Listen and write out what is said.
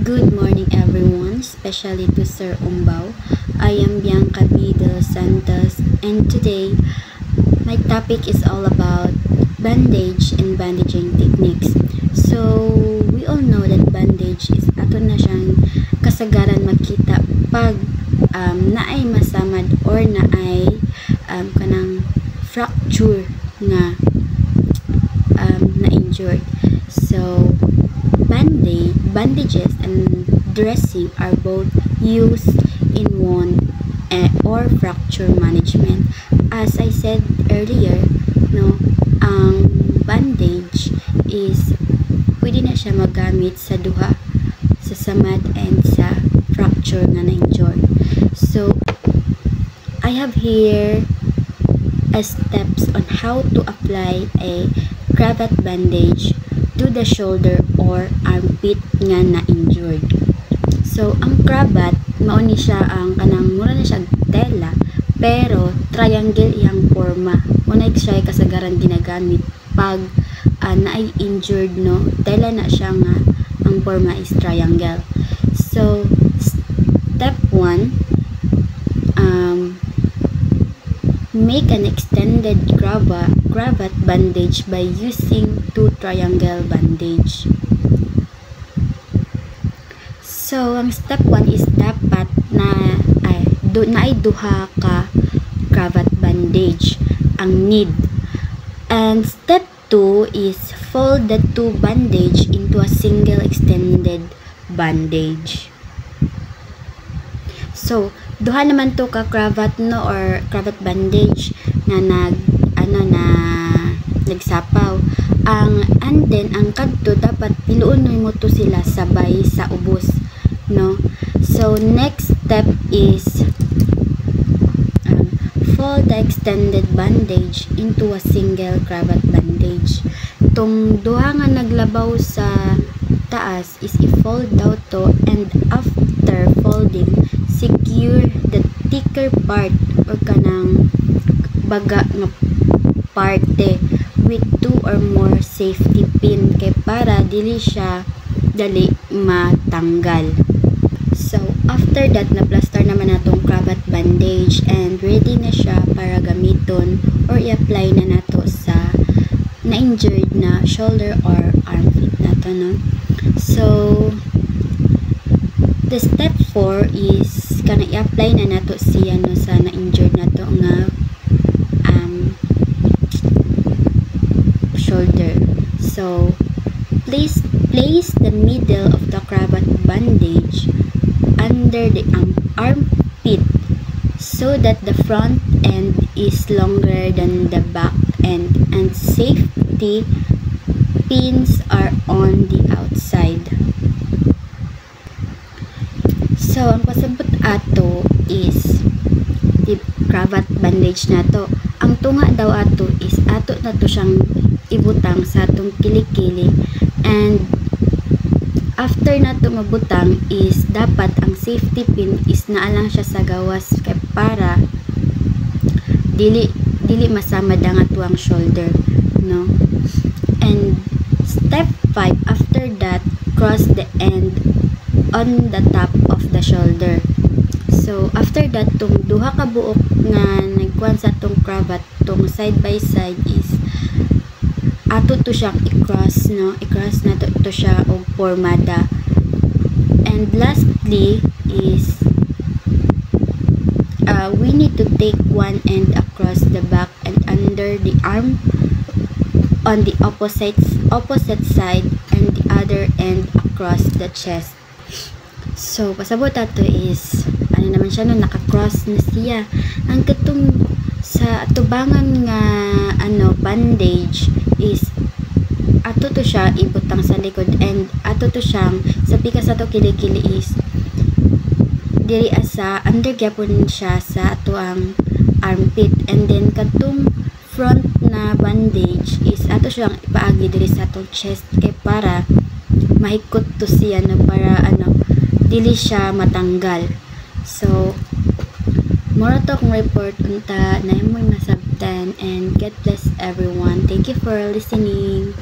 Good morning everyone, especially to Sir Umbao. I am Bianca B. De Los Santos, and today my topic is all about bandage and bandaging techniques. So, we all know that bandage is ato na siyang kasagaran makita pag naay masamad or naay kanang fracture nga na-injured. So, bandages and dressing are both used in wound or fracture management. As I said earlier, no, ang bandage is pwede na siya magamit sa duha, sa samad and sa fracture nga na-injured. So, I have here steps on how to apply a cravat bandage to the shoulder or armpit nga na-injured. So, ang cravat, mauni siya ang kanang mura na siya tela, pero triangle iyang forma. Muna siya kasagaran ginagamit pag na-injured, no? Tela na siya nga, ang forma is triangle. So, step 1, make an extended cravat bandage by using 2 triangle bandage. So, ang step 1 is dapat na ay duha ka cravat bandage ang need. And step 2 is fold the 2 bandage into a single extended bandage. So, duha naman to ka cravat, no, or cravat bandage na nagsapaw. And then ang kadto dapat piluon mo to sila sabay sa ubos, no. So next step is fold the extended bandage into a single cravat bandage. Tong duha nga naglabaw sa taas is i-fold daw to, and after folding, secure the thicker part or kanang baga nga parte with 2 or more safety pin kay para dili siya dali matanggal. So after that, na plaster naman natong cravat bandage and ready na siya para gamiton or i-apply na nato sa na-injured na shoulder or armpit nato, no? So the step 4 is kana i-apply na nato siya, no, sa na-injured nato nga shoulder. So please place the middle of the cravat bandage under the armpit so that the front end is longer than the back end and safety pins are on the outside. So, ang pasabot ato is the cravat bandage nato. Ang tunga daw ato is ato na to siyang ibutang sa atong kilikili, and after nato mabutang is dapat ang safety pin is naalang siya sa gawas kay para dili masamad ang atuang shoulder, no. And step 5, after that, cross the end on the top of the shoulder. So after that, tong duha ka buok nga nagkuan sa tong cravat, tong side by side is ato to siyang i-cross, no. I-cross na to siya og formada. And lastly is we need to take one end across the back and under the arm on the opposite side, and the other end across the chest. So pasabot ato is naman siya, no, naka-cross na siya. Ang katong sa atubangan nga bandage is ato to siya ibutang sa likod, and ato to siyang sa pikas ato kilikili is diri asa under gyapon siya sa ato ang armpit, and then katong front na bandage is ato siyang ipaagi diri sa atong chest kay para mahikot to siya, no, para dili siya matanggal. So mura to akong report unta na imoy masabtan, and God bless everyone. Thank you for listening.